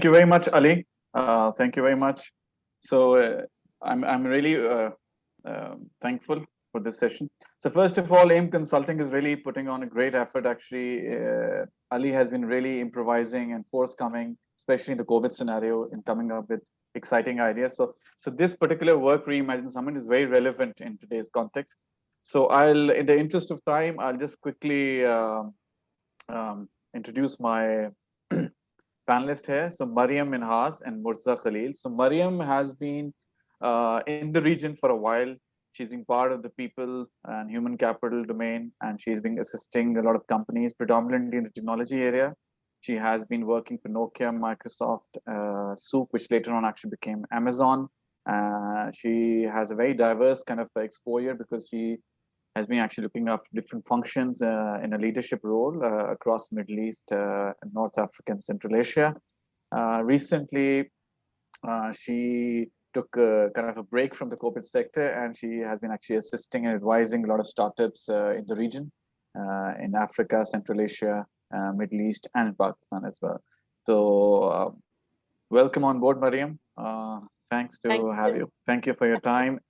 Thank you very much, Ali. Thank you very much. So I'm really thankful for this session. So first of all, AIM Consulting is really putting on a great effort. Actually, Ali has been really improvising and forthcoming, especially in the COVID scenario, in coming up with exciting ideas. So this particular work Reimagine Summit is very relevant in today's context. So in the interest of time, I'll just quickly introduce my panelist here. So Mariam Minhas and Murtaza Khalil. So Mariam has been in the region for a while. She's been part of the people and human capital domain, and she's been assisting a lot of companies, predominantly in the technology area. She has been working for Nokia, Microsoft, Soup, which later on actually became Amazon. She has a very diverse kind of exposure because she has been actually looking after different functions in a leadership role across Middle East, North Africa, and Central Asia. Recently, she took kind of a break from the corporate sector, and she has been actually assisting and advising a lot of startups in the region, in Africa, Central Asia, Middle East, and in Pakistan as well. So welcome on board, Mariam. Thanks to have you. Thank you for your time.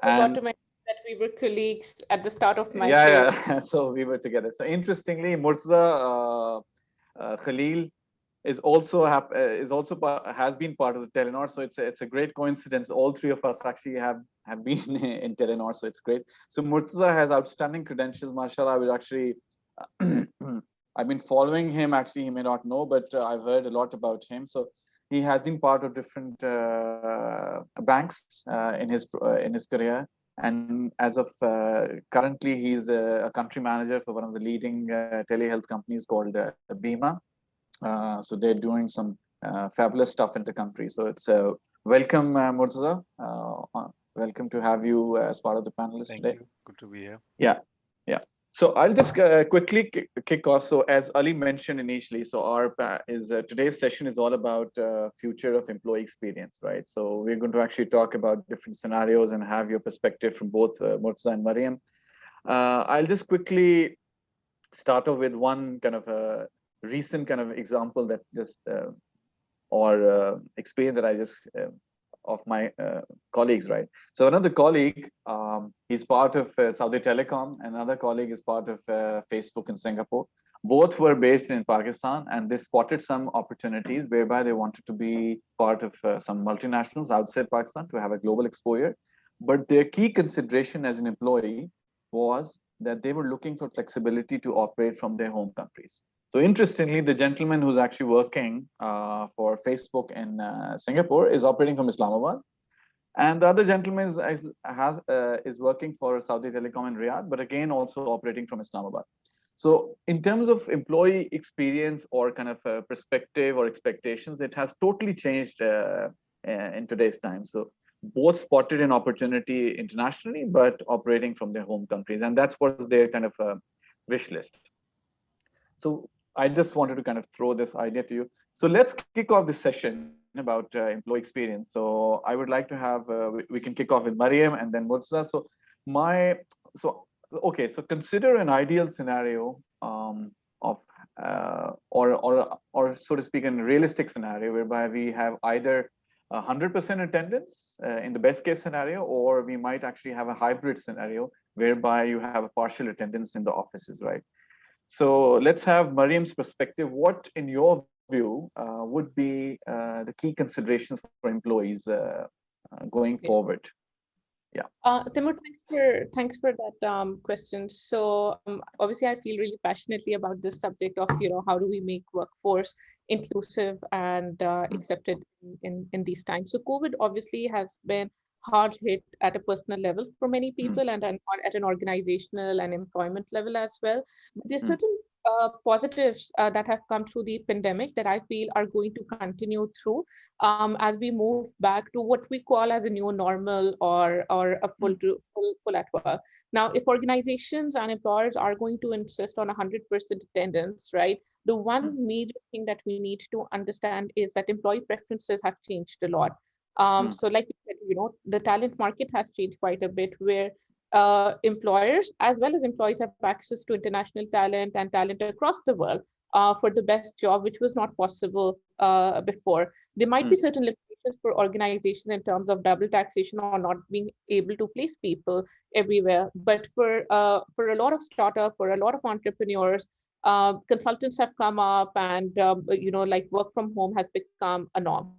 I also got to mention that we were colleagues at the start of my career. Yeah. So we were together. So interestingly, Murtaza Khalil is also has been part of the Telenor. So it's a great coincidence. All three of us actually have been in Telenor. So it's great. So Murtaza has outstanding credentials. Mashallah, I would actually. I've been following him. Actually, he may not know, but I've heard a lot about him. So he has been part of different banks in his career. And as of currently, he's a country manager for one of the leading telehealth companies called Bima. So they're doing some fabulous stuff in the country. So it's welcome, Murtaza. Welcome to have you as part of the panelists today. Thank you. Good to be here. Yeah. So I'll just quickly kick off. So as Ali mentioned initially, so our today's session is all about future of employee experience, right? So we're going to actually talk about different scenarios and have your perspective from both Murtaza and Mariam. I'll just quickly start off with one kind of a recent kind of example that just or experience that I just of my colleagues, right? So another colleague, he's part of Saudi Telecom. Another colleague is part of Facebook in Singapore. Both were based in Pakistan, and they spotted some opportunities whereby they wanted to be part of some multinationals outside Pakistan to have a global exposure. But their key consideration as an employee was that they were looking for flexibility to operate from their home countries. So interestingly, the gentleman who's actually working for Facebook in Singapore is operating from Islamabad. And the other gentleman is working for Saudi Telecom in Riyadh, but again, also operating from Islamabad. So in terms of employee experience or kind of perspective or expectations, it has totally changed in today's time. So both spotted an opportunity internationally, but operating from their home countries. And that's what their kind of wish list. So I just wanted to kind of throw this idea to you. So let's kick off this session about employee experience. So I would like to have, we can kick off with Mariam and then Murtaza. So consider an ideal scenario of, or so to speak, a realistic scenario whereby we have either 100% attendance in the best case scenario, or we might actually have a hybrid scenario whereby you have a partial attendance in the offices, right? So let's have Mariam's perspective. What, in your view, would be the key considerations for employees going forward? Yeah. Timur, thanks for that question. So obviously, I feel really passionately about this subject of how do we make workforce inclusive and accepted in these times. So COVID obviously has been hard hit at a personal level for many people and at an organizational and employment level as well. But there's certain positives that have come through the pandemic that I feel are going to continue through as we move back to what we call as a new normal or a full at work. Now, if organizations and employers are going to insist on 100% attendance, right, the one major thing that we need to understand is that employee preferences have changed a lot. So like you said, the talent market has changed quite a bit, where employers as well as employees have access to international talent and talent across the world for the best job, which was not possible before. There might be certain limitations for organizations in terms of double taxation or not being able to place people everywhere. But for a lot of startups, for a lot of entrepreneurs, consultants have come up, and like work from home has become a norm.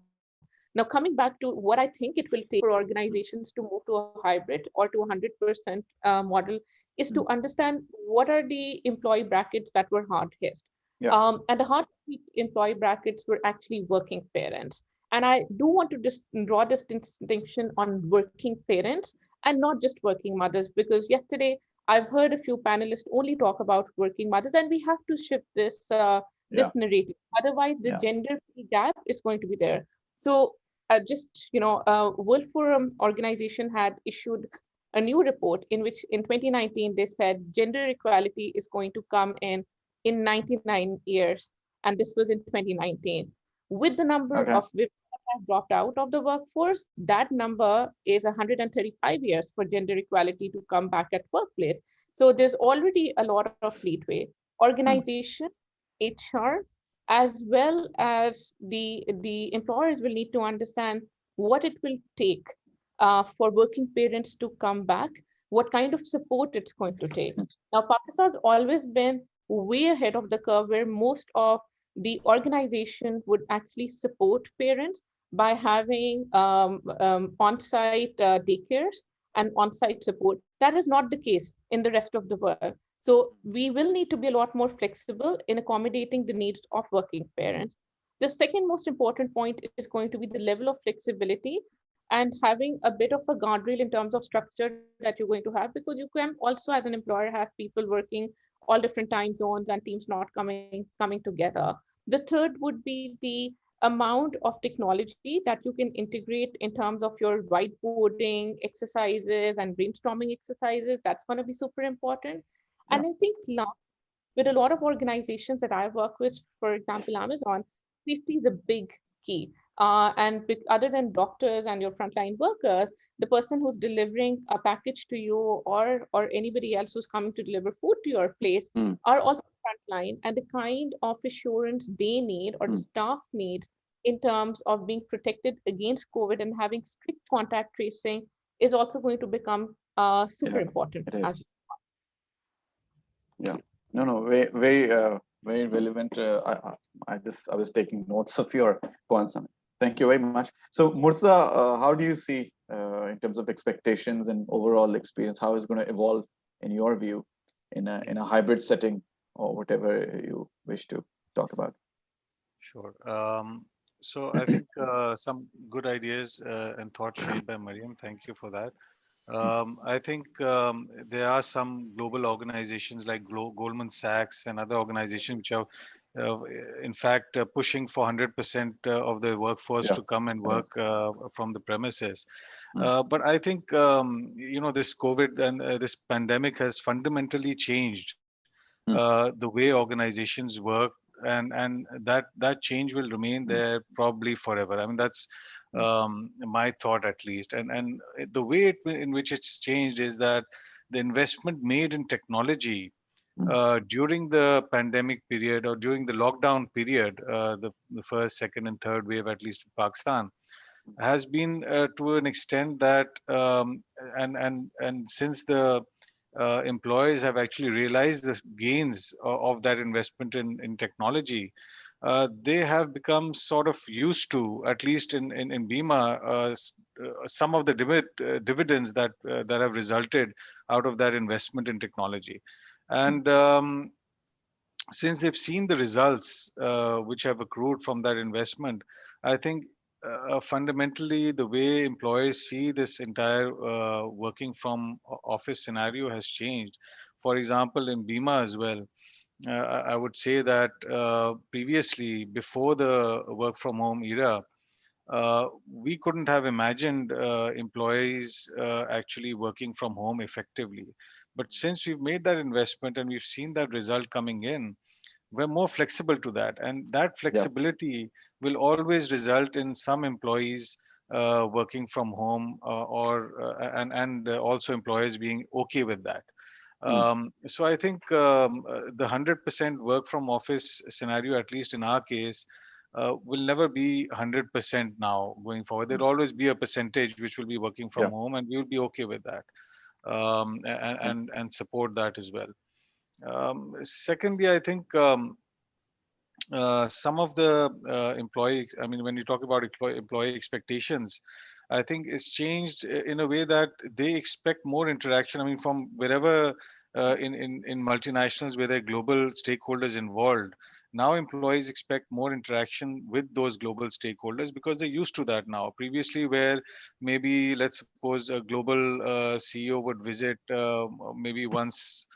Now, coming back to what I think it will take for organizations to move to a hybrid or to a 100% model is to understand what are the employee brackets that were hard hit. Yeah. And the hard hit employee brackets were actually working parents. And I do want to draw this distinction on working parents and not just working mothers, because yesterday I've heard a few panelists only talk about working mothers, and we have to shift this narrative. Otherwise, the gender gap is going to be there. So World Forum organization had issued a new report in which in 2019 they said gender equality is going to come in 99 years, and this was in 2019. With the number of women that have dropped out of the workforce, that number is 135 years for gender equality to come back at workplace. So there's already a lot of leeway. Organization, HR, as well as the employers will need to understand what it will take for working parents to come back, what kind of support it's going to take. Now, Pakistan's always been way ahead of the curve, where most of the organization would actually support parents by having on-site daycares and on-site support. That is not the case in the rest of the world. So we will need to be a lot more flexible in accommodating the needs of working parents. The second most important point is going to be the level of flexibility and having a bit of a guardrail in terms of structure that you're going to have, because you can also as an employer have people working all different time zones and teams not coming together. The third would be the amount of technology that you can integrate in terms of your whiteboarding exercises and brainstorming exercises. That's going to be super important. And I think with a lot of organizations that I work with, for example, Amazon, safety is a big key. Other than doctors and your frontline workers, the person who's delivering a package to you or anybody else who's coming to deliver food to your place are also frontline, and the kind of assurance they need or the staff needs in terms of being protected against COVID and having strict contact tracing is also going to become super important. Yeah, no, very relevant. I was taking notes of your points on it. Thank you very much. So Murtaza, how do you see in terms of expectations and overall experience, how is it going to evolve in your view in a hybrid setting or whatever you wish to talk about? Sure. So I think some good ideas and thoughts shared by Mariam. Thank you for that. I think there are some global organizations like Goldman Sachs and other organizations which are, in fact, pushing for 100% of the workforce to come and work from the premises. But I think, this COVID and this pandemic has fundamentally changed the way organizations work, and that change will remain there probably forever. I mean, that's my thought at least. And the way in which it's changed is that the investment made in technology during the pandemic period or during the lockdown period, the first, second, and third wave, at least in Pakistan, has been to an extent that and since the employees have actually realized the gains of that investment in technology, they have become sort of used to, at least in Bima, some of the dividends that have resulted out of that investment in technology. And since they've seen the results which have accrued from that investment, I think fundamentally the way employees see this entire working from office scenario has changed. For example, in Bima as well, I would say that previously, before the work from home era, we couldn't have imagined employees actually working from home effectively. But since we've made that investment and we've seen that result coming in, we're more flexible to that. And that flexibility will always result in some employees working from home, and also employers being okay with that. So I think the 100% work from office scenario, at least in our case, will never be 100% now going forward. There'll always be a percentage which will be working from Yeah. home, and we will be okay with that, and support that as well. Secondly, I think some of the employee, I mean, when you talk about employee expectations, I think it's changed in a way that they expect more interaction. I mean, from wherever in multinationals where there are global stakeholders involved, now employees expect more interaction with those global stakeholders because they're used to that now. Previously, where maybe let's suppose a global CEO would visit maybe once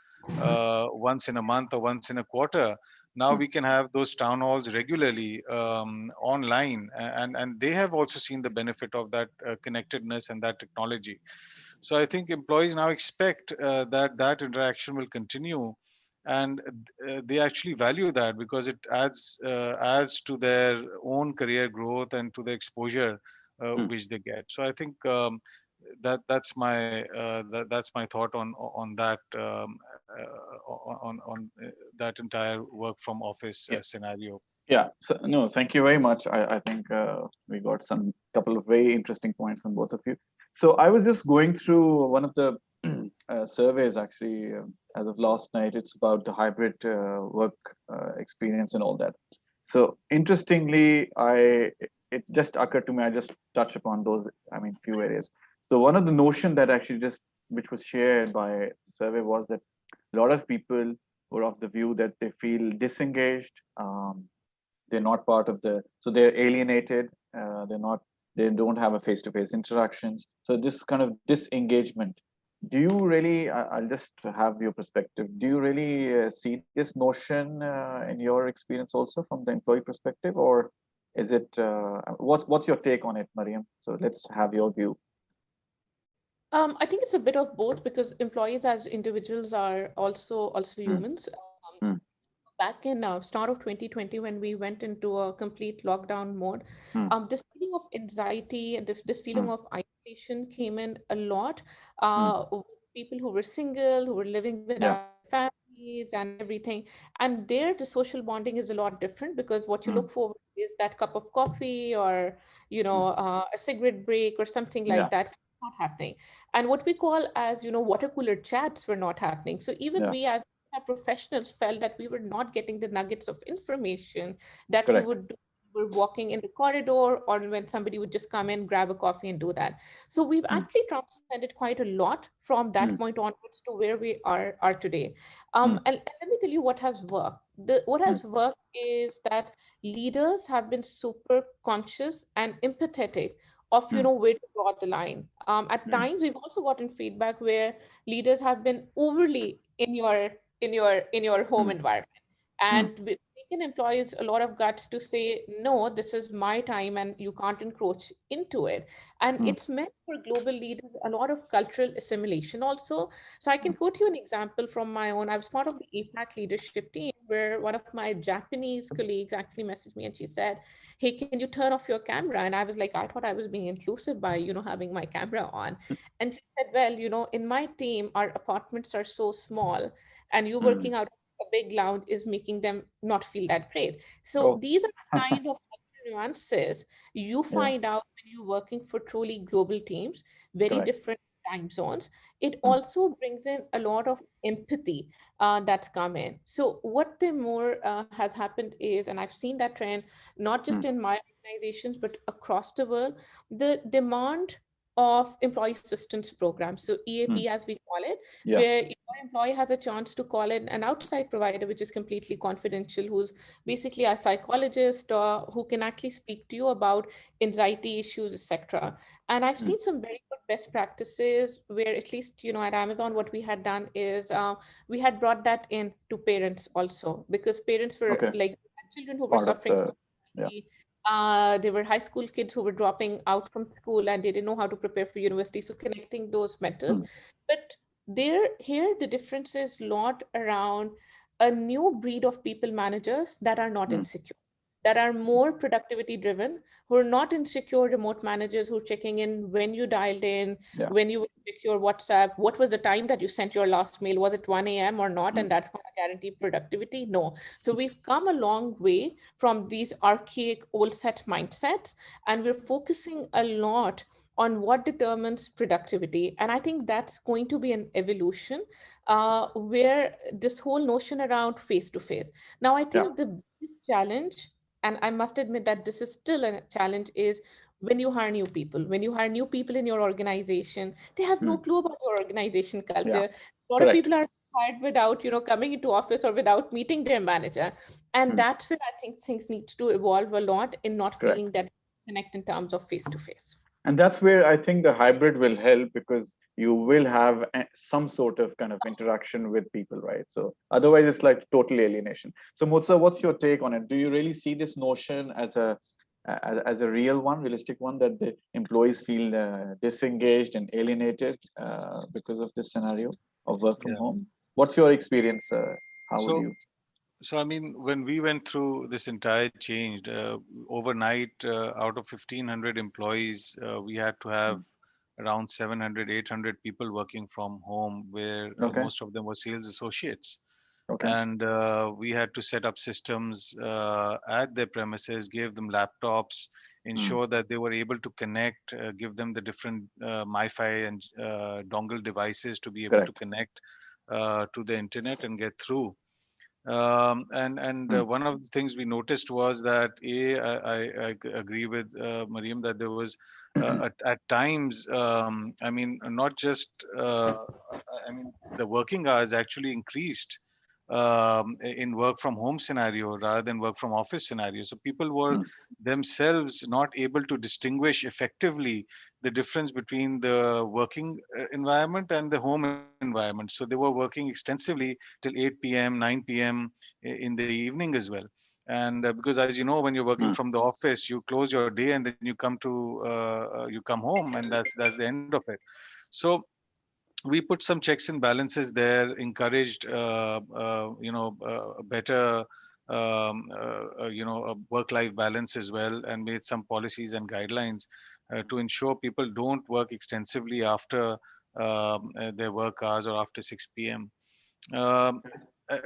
in a month or once in a quarter. Now we can have those town halls regularly online, and they have also seen the benefit of that connectedness and that technology. So I think employees now expect that interaction will continue, and they actually value that because it adds to their own career growth and to the exposure which they get. So I think that's my thought on that, that entire work from office Yeah. scenario. Yeah. So no, thank you very much. I think we got some couple of very interesting points from both of you. So I was just going through one of the surveys actually as of last night. It's about the hybrid work experience and all that. So interestingly, it just occurred to me. I just touch upon those. I mean, few areas. So one of the notion that actually which was shared by the survey was that a lot of people were of the view that they feel disengaged. They're not part of so they're alienated. They don't have a face-to-face interactions. So this kind of disengagement, do you really, I'll just have your perspective. Do you really see this notion in your experience also from the employee perspective, or is it, what's your take on it, Mariam? So let's have your view. I think it's a bit of both because employees as individuals are also humans. Back in start of 2020, when we went into a complete lockdown mode, this feeling of anxiety and this feeling of isolation came in a lot. People who were single, who were living without families and everything. And there, the social bonding is a lot different because what you look for is that cup of coffee or, a cigarette break or something like that. Not happening. And what we call as, water cooler chats were not happening. So even we as professionals felt that we were not getting the nuggets of information that we would do. We're walking in the corridor or when somebody would just come in, grab a coffee and do that. So we've actually transcended quite a lot from that point onwards to where we are today. And let me tell you what has worked. What has worked is that leaders have been super conscious and empathetic of where to draw the line. At times we've also gotten feedback where leaders have been overly in your home environment, and we've taken employees a lot of guts to say no, this is my time and you can't encroach into it. And it's meant for global leaders a lot of cultural assimilation also. So I can quote you an example from my own. I was part of the APAC leadership team where one of my Japanese colleagues actually messaged me and she said, hey, can you turn off your camera? And I was like, I thought I was being inclusive by having my camera on. And she said, well, in my team our apartments are so small and you working out a big lounge is making them not feel that great. So these are the kind of nuances you find out when you're working for truly global teams, very different time zones. It also brings in a lot of empathy that's come in. So what the more has happened is, and I've seen that trend not just in my organizations but across the world, the demand of employee assistance programs, so EAP as we call it, where your employee has a chance to call in an outside provider which is completely confidential, who's basically a psychologist who can actually speak to you about anxiety issues, etc. And I've seen some very good best practices where at least at Amazon what we had done is we had brought that in to parents also, because parents were like children who were suffering they were high school kids who were dropping out from school and they didn't know how to prepare for university. So connecting those mentors. But here the difference is a lot around a new breed of people managers that are not insecure, that are more productivity driven, who are not insecure remote managers who are checking in when you dialed in, Yeah. when you check your WhatsApp, what was the time that you sent your last mail? Was it 1 a.m. or not? And that's going to guarantee productivity? No. So we've come a long way from these archaic old set mindsets, and we're focusing a lot on what determines productivity. And I think that's going to be an evolution where this whole notion around face to face. Now, I think the biggest challenge, and I must admit that this is still a challenge, is when you hire new people. When you hire new people in your organization, they have no clue about your organization culture. Yeah. A lot of Correct. people are hired without, coming into office or without meeting their manager. And that's where I think things need to evolve a lot in not Correct. feeling that connect in terms of face to face. And that's where I think the hybrid will help, because you will have some sort of kind of interaction with people, right? So otherwise it's like total alienation. So Mutsa, what's your take on it? Do you really see this notion as a real one, realistic one, that the employees feel disengaged and alienated because of this scenario of work from Yeah. home? What's your experience? How would So, you? so I mean, when we went through this entire change, overnight, out of 1,500 employees, we had to have around 700, 800 people working from home, where Okay. most of them were sales associates. Okay. And we had to set up systems at their premises, give them laptops, ensure that they were able to connect, give them the different MiFi and dongle devices to be able to Correct. connect to the internet and get through. And Hmm. one of the things we noticed was that I agree with Mariam that there was at times, I mean, not just I mean, the working hours actually increased in work from home scenario rather than work from office scenario. So people were Hmm. themselves not able to distinguish effectively the difference between the working environment and the home environment. So they were working extensively till 8 p.m., 9 p.m. In the evening as well. And because, as you know, when you're working Hmm. from the office, you close your day and then you come home, and that's the end of it. So we put some checks and balances there, encouraged a better a work-life balance as well, and made some policies and guidelines to ensure people don't work extensively after their work hours or after 6 p.m. Um,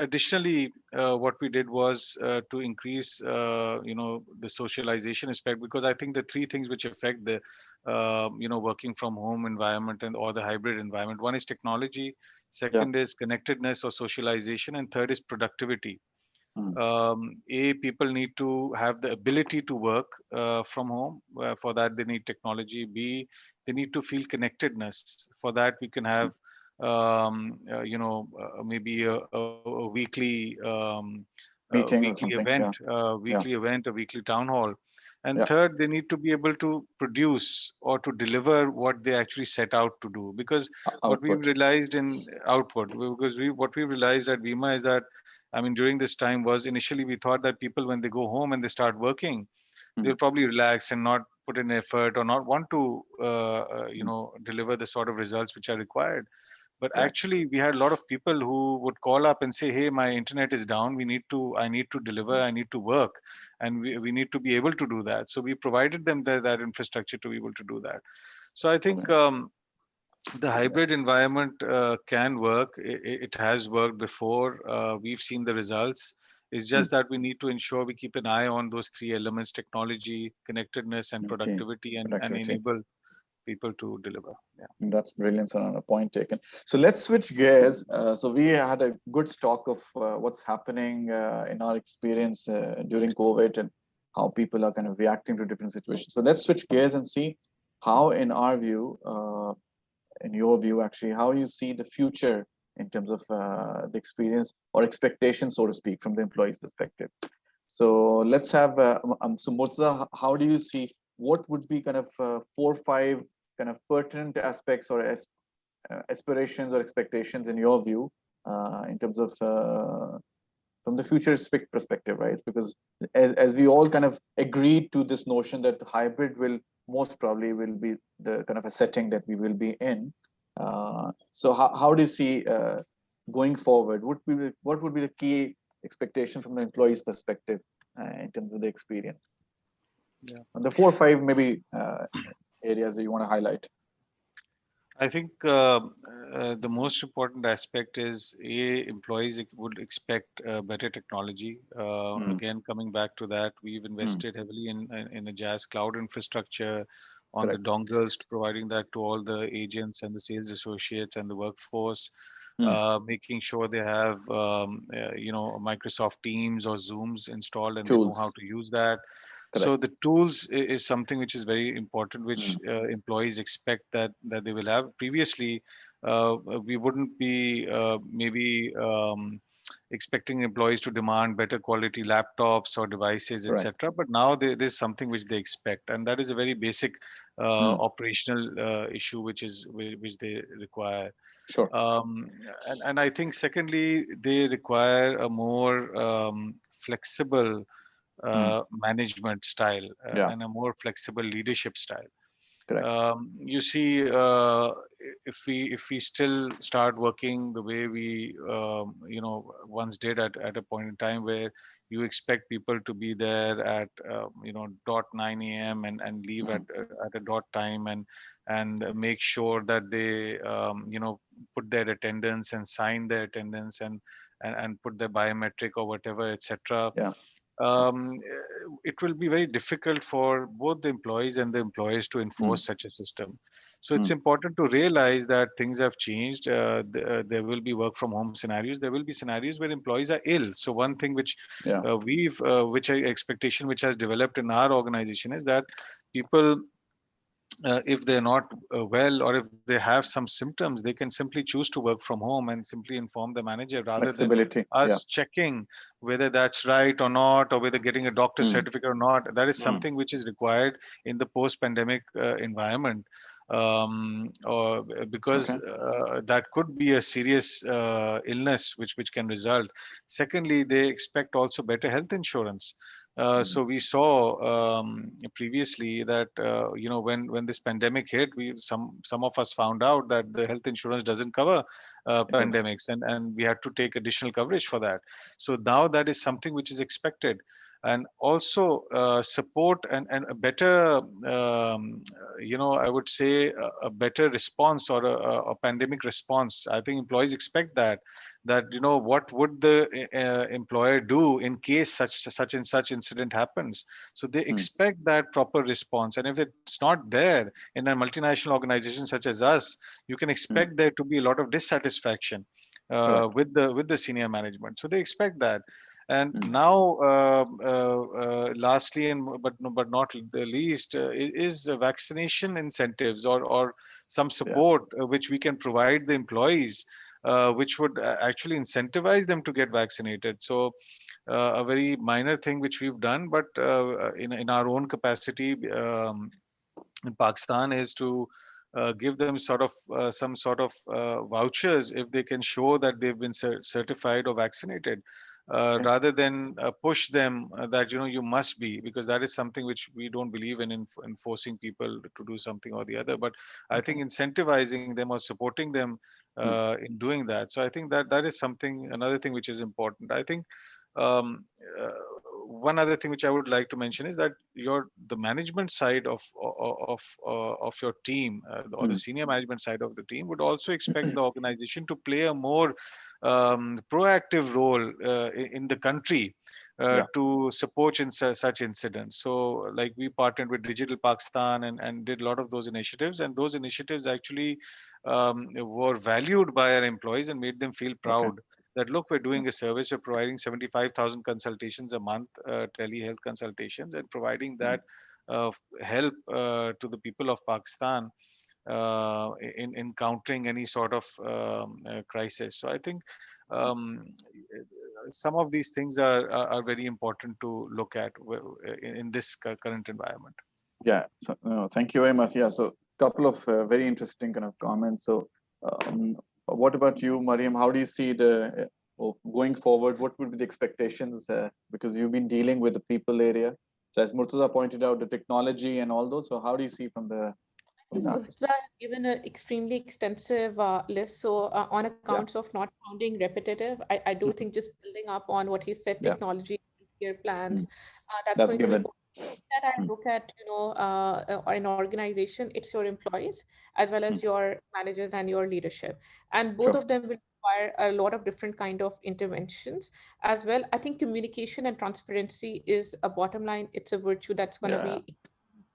Additionally, what we did was to increase, the socialization aspect, because I think the three things which affect the, working from home environment and or the hybrid environment. One is technology, Yeah. second is connectedness or socialization, and third is productivity. Hmm. People need to have the ability to work from home. For that, they need technology. B, they need to feel connectedness. For that, we can have maybe a Meetings or weekly something. event, Yeah. Yeah. a weekly town hall. And Yeah. third, they need to be able to produce or to deliver what they actually set out to do. Because what we've Output. realized in output, because what we realized at Vima is that, I mean, during this time was initially we thought that people, when they go home and they start working, Hmm. they'll probably relax and not put in effort or not want to, Hmm. deliver the sort of results which are required. But Correct. actually, we had a lot of people who would call up and say, "Hey, my internet is down. I need to deliver. I need to work, and we need to be able to do that." So we provided them that infrastructure to be able to do that. So I think Correct. the hybrid environment can work. It has worked before. We've seen the results. It's Hmm. just that we need to ensure we keep an eye on those three elements: technology, connectedness, and Okay. productivity, and Productivity. enable people to deliver. Yeah. That's brilliant, Sanana. Point taken. So let's switch gears. So we had a good stock of what's happening in our experience during COVID and how people are kind of reacting to different situations. So let's switch gears and see how, in our view, in your view, actually, how you see the future in terms of the experience or expectations, so to speak, from the employee's perspective. So let's have, so Murtaza, how do you see, what would be kind of 4 or 5 kind of pertinent aspects or aspirations or expectations in your view in terms of from the futuristic perspective, right? Because as we all kind of agreed to this notion that hybrid will most probably will be the kind of a setting that we will be in. So how do you see going forward? What would be the key expectation from the employee's perspective in terms of the experience? Yeah. And the 4 or 5 maybe areas that you want to highlight. I think the most important aspect is employees would expect better technology. Again, coming back to that, we've invested heavily in a JAS cloud infrastructure, on the Correct. dongles, to providing that to all the agents and the sales associates and the workforce, making sure they have Microsoft Teams or Zooms installed and they know how Tools. to use that. So Correct. the tools is something which is very important, which employees expect that they will have. Previously, we wouldn't be maybe expecting employees to demand better quality laptops or devices, Right. etc. But now there's something which they expect, and that is a very basic operational issue which they require. Sure. And I think secondly, they require a more flexible management style Yeah. and a more flexible leadership style. Correct. You see, if we still start working the way we once did at a point in time, where you expect people to be there at dot 9 a.m. and leave at a dot time, and make sure that they put their attendance and sign their attendance, and put their biometric or whatever, etc. Yeah. It will be very difficult for both the employees and the employers to enforce such a system. So it's important to realize that things have changed. There will be work from home scenarios. There will be scenarios where employees are ill. So one thing which Yeah. expectation which has developed in our organization is that people, if they're not well, or if they have some symptoms, they can simply choose to work from home and simply inform the manager, rather than Flexibility. Yeah. us checking whether that's right or not, or whether getting a doctor's certificate or not. That is something which is required in the post-pandemic environment, or because that could be a serious illness which can result. Secondly, they expect also better health insurance. So we saw previously that when this pandemic hit, some of us found out that the health insurance doesn't cover pandemics, and we had to take additional coverage for that. So now that is something which is expected, and also support and a better, I would say a better response, or a pandemic response. I think employees expect that what would the employer do in case such and such incident happens. So they expect that proper response, and if it's not there in a multinational organization such as us, you can expect there to be a lot of dissatisfaction with the senior management. So they expect that. And now, lastly, but not the least, is vaccination incentives, or some support which we can provide the employees, which would actually incentivize them to get vaccinated. So a very minor thing which we've done, but in our own capacity in Pakistan, is to give them some sort of vouchers if they can show that they've been certified or vaccinated. Rather than push them that you must be, because that is something which we don't believe in forcing people to do something or the other. But I think incentivizing them or supporting them in doing that. So I think that is another thing which is important. I think um, uh, one other thing which I would like to mention is that the management side of your team, or the senior management side of the team, would also expect the organization to play a more proactive role in the country to support in such incidents. So like we partnered with Digital Pakistan and did a lot of those initiatives, and those initiatives actually were valued by our employees and made them feel proud that, look, we're doing a service, we're providing 75,000 consultations a month, telehealth consultations, and providing that help to the people of Pakistan in countering any sort of crisis. So I think um, some of these things are very important to look at in this current environment. Yeah. So, thank you very much. Yeah. So, couple of very interesting kind of comments. So, what about you, Mariam? How do you see the going forward? What would be the expectations? Because you've been dealing with the people area. So, as Murtaza pointed out, the technology and all those. So, how do you see from that? Murtaza has given an extremely extensive list. So on accounts of not sounding repetitive, I do think just building up on what he said, technology care plans. That's That's going to be given. important. That I look at, an organization, it's your employees as well as your managers and your leadership, and both Sure. of them will require a lot of different kind of interventions as well. I think communication and transparency is a bottom line. It's a virtue that's going to Yeah, be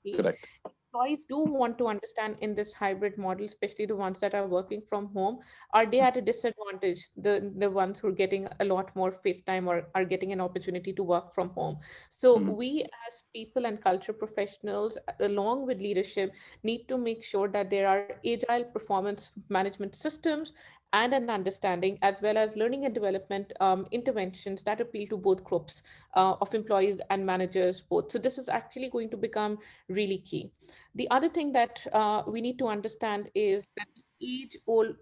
key. correct. Employees do want to understand in this hybrid model, especially the ones that are working from home, are they at a disadvantage? The ones who are getting a lot more face time or are getting an opportunity to work from home. So we as people and culture professionals, along with leadership, need to make sure that there are agile performance management systems and an understanding, as well as learning and development interventions that appeal to both groups of employees and managers both. So this is actually going to become really key. The other thing that we need to understand is that the age-old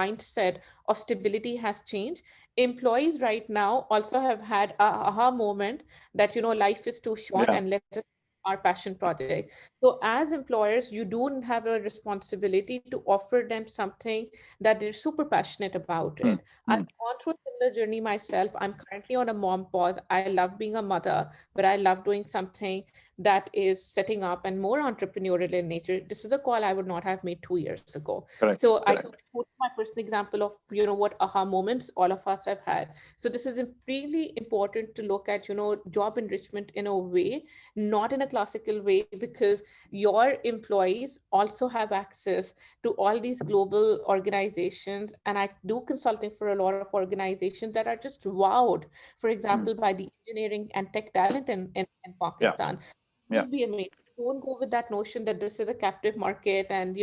mindset of stability has changed. Employees right now also have had a aha moment that, life is too short Yeah. and let us our passion project. So as employers, you do have a responsibility to offer them something that they're super passionate about it. I've gone through a similar journey myself. I'm currently on a mom pause. I love being a mother, but I love doing something that is setting up and more entrepreneurial in nature. This is a call I would not have made 2 years ago. Correct. So I Correct. can put my personal example of, what aha moments all of us have had. So this is really important to look at, job enrichment in a way, not in a classical way, because your employees also have access to all these global organizations. And I do consulting for a lot of organizations that are just wowed, for example, by the engineering and tech talent in Pakistan. Yeah. Will be amazing. Don't go with that notion that this is a captive market and,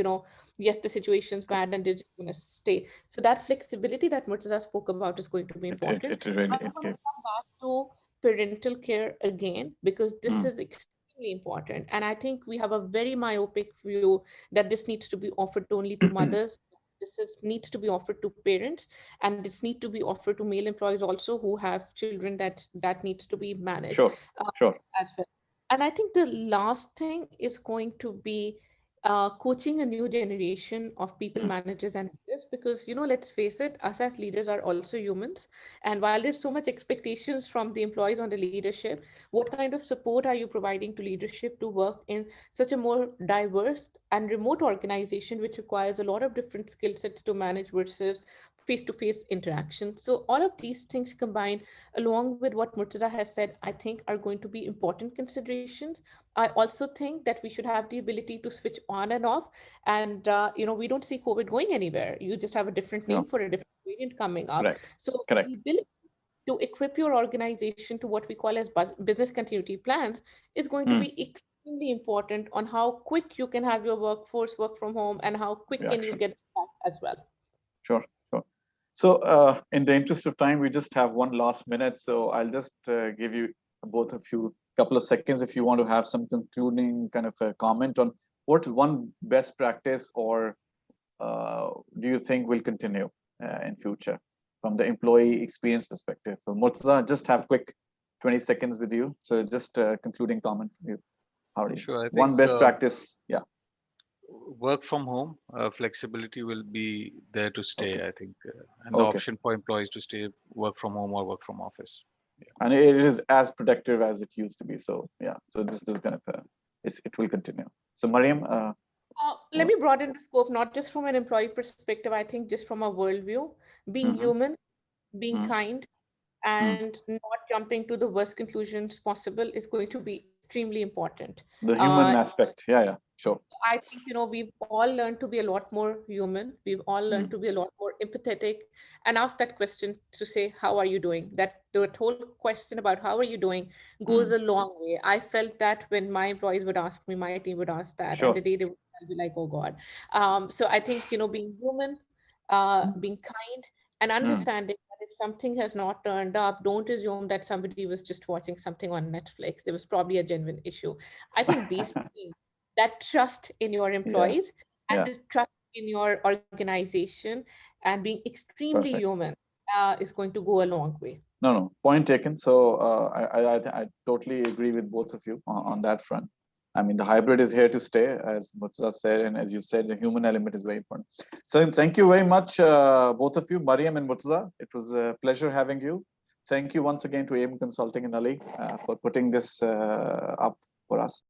yes, the situation's bad and they're just going to stay. So that flexibility that Murtaza spoke about is going to be important. It really I want to come back to parental care again, because this is extremely important. And I think we have a very myopic view that this needs to be offered only to mothers. Needs to be offered to parents, and this need to be offered to male employees also who have children that needs to be managed Sure. Sure. as well. And I think the last thing is going to be coaching a new generation of people managers and leaders, because, let's face it, us as leaders are also humans. And while there's so much expectations from the employees on the leadership, what kind of support are you providing to leadership to work in such a more diverse and remote organization, which requires a lot of different skill sets to manage versus face-to-face interaction? So all of these things combined, along with what Murtaza has said, I think are going to be important considerations. I also think that we should have the ability to switch on and off. And, we don't see COVID going anywhere. You just have a different No. name for a different variant coming up. Correct. So Correct. the ability to equip your organization to what we call as business continuity plans is going to be extremely important on how quick you can have your workforce work from home and how quick can you Reaction. get back as well. Sure. Sure. So in the interest of time, we just have one last minute. So I'll just give you both of you a couple of seconds if you want to have some concluding kind of a comment on what one best practice or do you think will continue in future from the employee experience perspective. So Murtaza, just have quick 20 seconds with you. So just a concluding comment from you. How do you? Sure, I think One best practice. Yeah. work from home, flexibility will be there to stay, Okay. I think, and the Okay. option for employees to stay work from home or work from office. And it is as productive as it used to be. So yeah, so this is kind of it will continue. So Mariam, Let me broaden the scope, not just from an employee perspective. I think just from a worldview, being human, being kind, and not jumping to the worst conclusions possible is going to be extremely important. the human aspect. Yeah, sure. I think, we've all learned to be a lot more human. We've all learned to be a lot more empathetic and ask that question to say, how are you doing? That the whole question about how are you doing goes a long way. I felt that when my employees would ask me, my team would ask that, and the day they would, I'll be like, oh God. So I think, being human, being kind, and understanding that if something has not turned up, don't assume that somebody was just watching something on Netflix. There was probably a genuine issue. I think these things, that trust in your employees and the trust in your organization and being extremely human is going to go a long way. No, point taken. So I totally agree with both of you on that front. I mean, the hybrid is here to stay, as Murtaza said, and as you said, the human element is very important. So thank you very much, both of you, Mariam and Murtaza. It was a pleasure having you. Thank you once again to AM Consulting and Ali for putting this up for us.